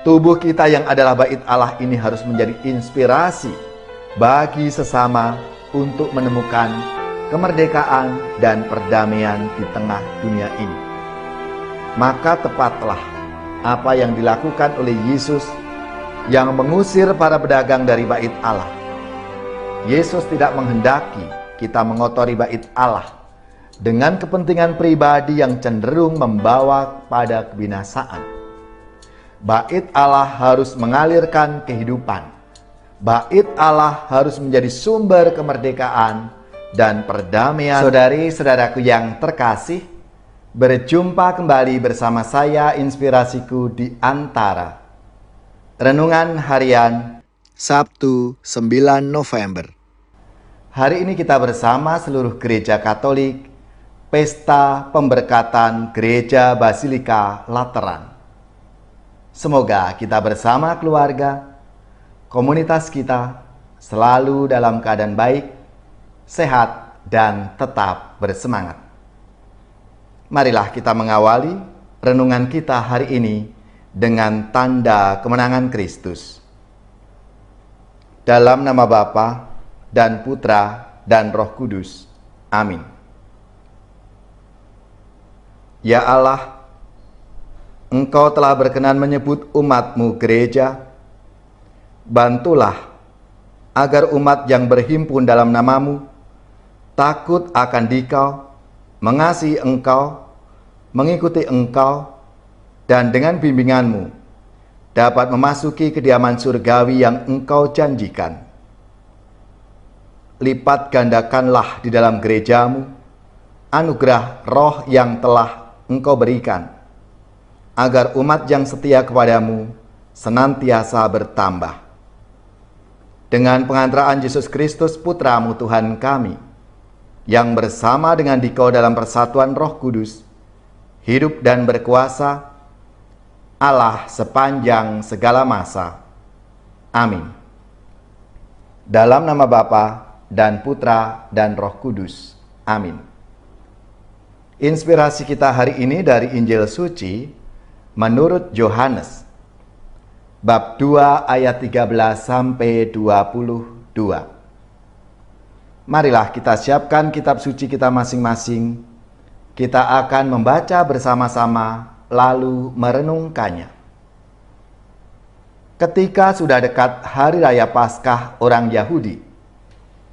tubuh kita yang adalah bait Allah ini harus menjadi inspirasi bagi sesama untuk menemukan kemerdekaan dan perdamaian di tengah dunia ini. Maka tepatlah apa yang dilakukan oleh Yesus yang mengusir para pedagang dari bait Allah. Yesus tidak menghendaki kita mengotori bait Allah dengan kepentingan pribadi yang cenderung membawa pada kebinasaan. Bait Allah harus mengalirkan kehidupan. Bait Allah harus menjadi sumber kemerdekaan dan perdamaian. Saudari-saudaraku yang terkasih, berjumpa kembali bersama saya Inspirasiku di Antara. Renungan Harian Sabtu 9 November. Hari ini kita bersama seluruh gereja Katolik Pesta Pemberkatan Gereja Basilika Lateran. Semoga kita bersama keluarga, komunitas kita selalu dalam keadaan baik, sehat, dan tetap bersemangat. Marilah kita mengawali renungan kita hari ini dengan tanda kemenangan Kristus. Dalam nama Bapa dan Putra dan Roh Kudus. Amin. Ya Allah, Engkau telah berkenan menyebut umat-Mu gereja. Bantulah agar umat yang berhimpun dalam nama-Mu takut akan Dikau, mengasihi Engkau, mengikuti Engkau, dan dengan bimbingan-Mu dapat memasuki kediaman surgawi yang Engkau janjikan. Lipat gandakanlah di dalam gereja-Mu anugerah roh yang telah Engkau berikan, agar umat yang setia kepadamu senantiasa bertambah. Dengan pengantaraan Yesus Kristus Putra-Mu Tuhan kami, yang bersama dengan Dikau dalam persatuan Roh Kudus, hidup dan berkuasa, Allah sepanjang segala masa. Amin. Dalam nama Bapa dan Putra dan Roh Kudus. Amin. Inspirasi kita hari ini dari Injil Suci menurut Yohanes, bab 2 ayat 13-22. Marilah kita siapkan kitab suci kita masing-masing. Kita akan membaca bersama-sama lalu merenungkannya. Ketika sudah dekat hari raya Paskah orang Yahudi,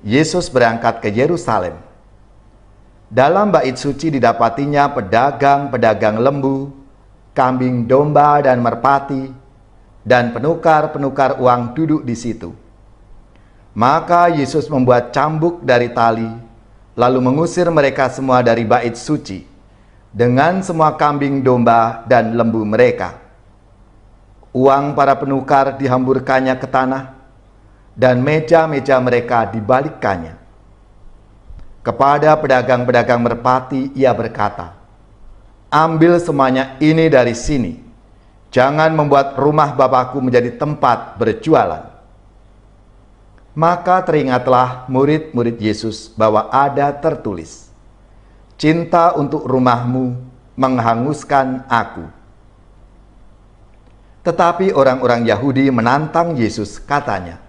Yesus berangkat ke Yerusalem. Dalam bait suci didapatinya pedagang-pedagang lembu, kambing domba dan merpati, dan penukar-penukar uang duduk di situ. Maka Yesus membuat cambuk dari tali, lalu mengusir mereka semua dari bait suci, dengan semua kambing domba dan lembu mereka. Uang para penukar dihamburkannya ke tanah, dan meja-meja mereka dibalikkannya. Kepada pedagang-pedagang merpati ia berkata, "Ambil semuanya ini dari sini. Jangan membuat rumah Bapakku menjadi tempat berjualan." Maka teringatlah murid-murid Yesus bahwa ada tertulis, "Cinta untuk rumahmu menghanguskan aku." Tetapi orang-orang Yahudi menantang Yesus, katanya,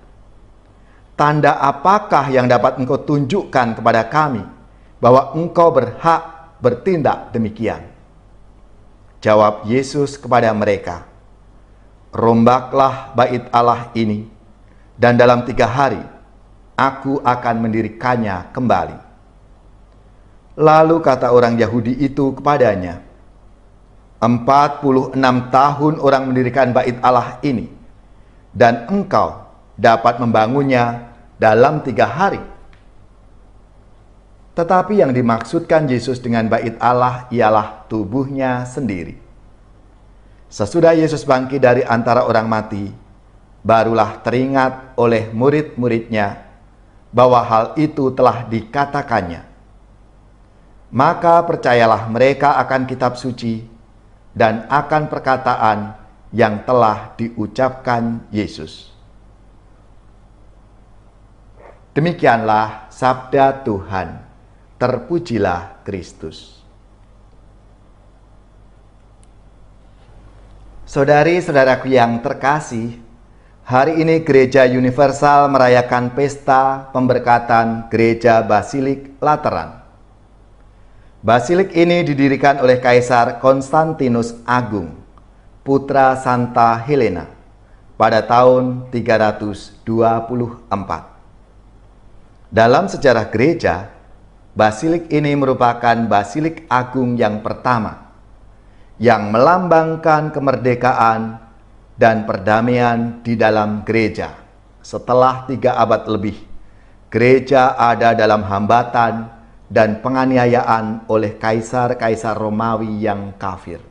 "Tanda apakah yang dapat engkau tunjukkan kepada kami bahwa engkau berhak bertindak demikian?" Jawab Yesus kepada mereka, "Rombaklah bait Allah ini, dan dalam 3 hari aku akan mendirikannya kembali." Lalu kata orang Yahudi itu kepadanya, 46 tahun orang mendirikan bait Allah ini, dan engkau dapat membangunnya dalam 3 hari. Tetapi yang dimaksudkan Yesus dengan bait Allah ialah tubuhnya sendiri. Sesudah Yesus bangkit dari antara orang mati, barulah teringat oleh murid-muridnya bahwa hal itu telah dikatakannya. Maka percayalah mereka akan kitab suci dan akan perkataan yang telah diucapkan Yesus. Demikianlah sabda Tuhan. Terpujilah Kristus. Saudari-saudaraku yang terkasih, hari ini Gereja Universal merayakan pesta pemberkatan Gereja Basilik Lateran. Basilik ini didirikan oleh Kaisar Konstantinus Agung, putra Santa Helena, pada tahun 324. Dalam sejarah gereja, Basilik ini merupakan Basilik Agung yang pertama, yang melambangkan kemerdekaan dan perdamaian di dalam gereja. Setelah 3 abad lebih, gereja ada dalam hambatan dan penganiayaan oleh kaisar-kaisar Romawi yang kafir.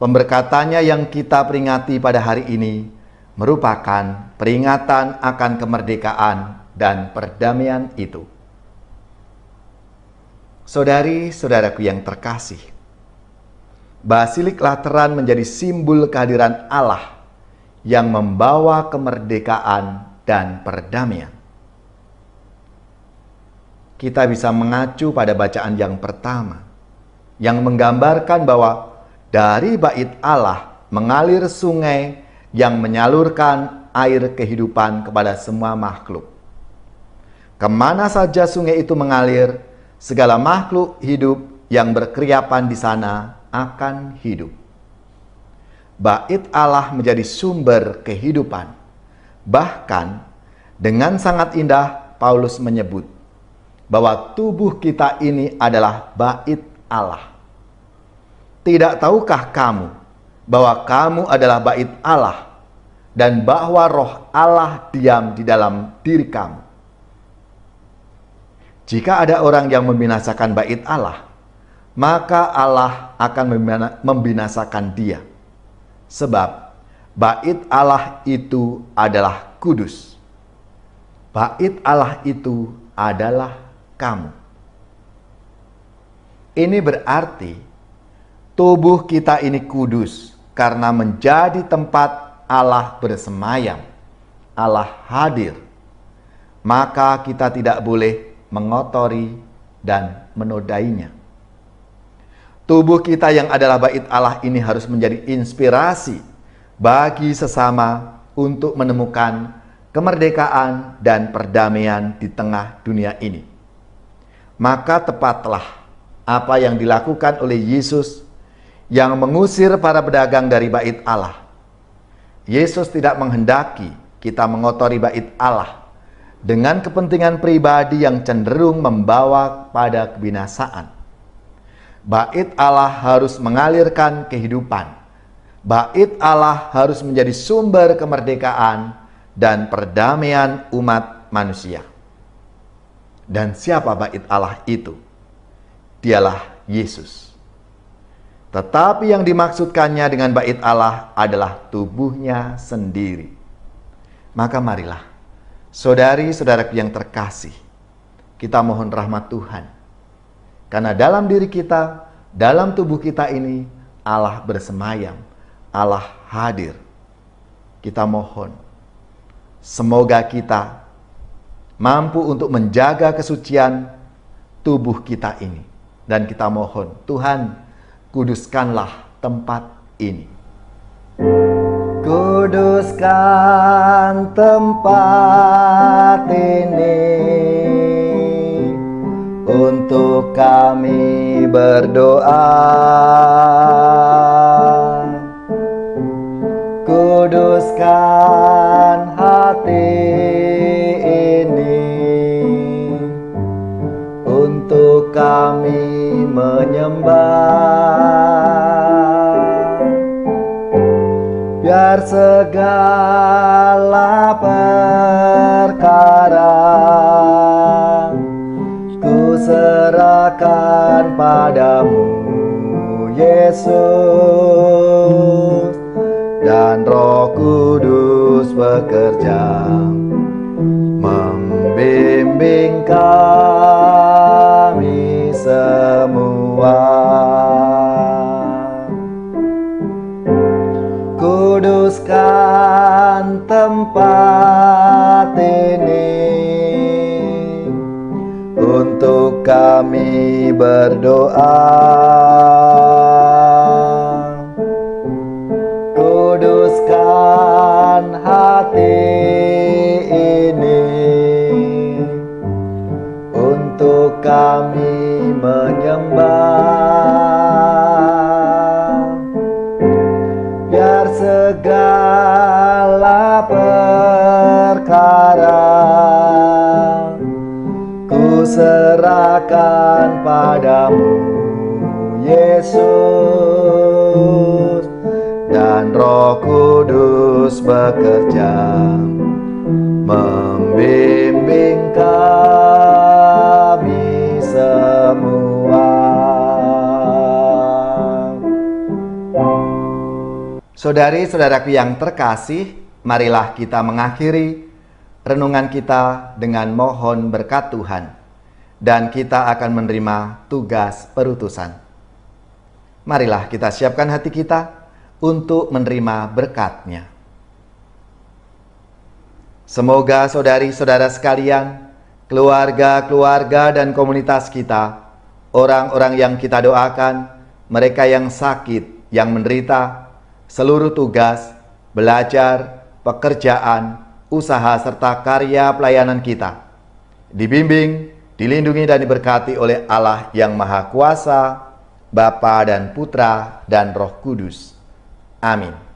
Pemberkatannya yang kita peringati pada hari ini merupakan peringatan akan kemerdekaan dan perdamaian itu. Saudari-saudaraku yang terkasih, Basilik Lateran menjadi simbol kehadiran Allah yang membawa kemerdekaan dan perdamaian. Kita bisa mengacu pada bacaan yang pertama, yang menggambarkan bahwa dari bait Allah mengalir sungai yang menyalurkan air kehidupan kepada semua makhluk. Kemana saja sungai itu mengalir, segala makhluk hidup yang berkeriapan di sana akan hidup. Bait Allah menjadi sumber kehidupan. Bahkan dengan sangat indah Paulus menyebut bahwa tubuh kita ini adalah bait Allah. Tidak tahukah kamu bahwa kamu adalah bait Allah dan bahwa roh Allah diam di dalam diri kamu? Jika ada orang yang membinasakan bait Allah, maka Allah akan membinasakan dia. Sebab bait Allah itu adalah kudus. Bait Allah itu adalah kamu. Ini berarti tubuh kita ini kudus karena menjadi tempat Allah bersemayam, Allah hadir. Maka kita tidak boleh mengotori dan menodainya. Tubuh kita yang adalah bait Allah ini harus menjadi inspirasi bagi sesama untuk menemukan kemerdekaan dan perdamaian di tengah dunia ini. Maka tepatlah apa yang dilakukan oleh Yesus yang mengusir para pedagang dari bait Allah. Yesus tidak menghendaki kita mengotori bait Allah dengan kepentingan pribadi yang cenderung membawa pada kebinasaan. Bait Allah harus mengalirkan kehidupan. Bait Allah harus menjadi sumber kemerdekaan dan perdamaian umat manusia. Dan siapa bait Allah itu? Dialah Yesus. Tetapi yang dimaksudkannya dengan bait Allah adalah tubuhnya sendiri. Maka marilah, saudari-saudaraku yang terkasih, kita mohon rahmat Tuhan. Karena dalam diri kita, dalam tubuh kita ini, Allah bersemayam, Allah hadir. Kita mohon, semoga kita mampu untuk menjaga kesucian tubuh kita ini. Dan kita mohon, Tuhan, kuduskanlah tempat ini. Kuduskan tempat ini untuk kami berdoa. Kuduskan hati ini untuk kami menyembah. Biar segala perkara ku serahkan padamu, Yesus, dan Roh Kudus bekerja membimbing kami semua. Kuduskan tempat ini untuk kami berdoa. serahkan padamu, Yesus, dan Roh Kudus bekerja membimbing kami semua. Saudari-saudaraku yang terkasih, marilah kita mengakhiri renungan kita dengan mohon berkat Tuhan, dan kita akan menerima tugas perutusan. Marilah kita siapkan hati kita untuk menerima berkat-Nya. Semoga saudari-saudara sekalian, keluarga-keluarga dan komunitas kita, orang-orang yang kita doakan, mereka yang sakit, yang menderita, seluruh tugas, belajar, pekerjaan, usaha, serta karya pelayanan kita dibimbing, dilindungi dan diberkati oleh Allah yang Maha Kuasa, Bapa dan Putra dan Roh Kudus. Amin.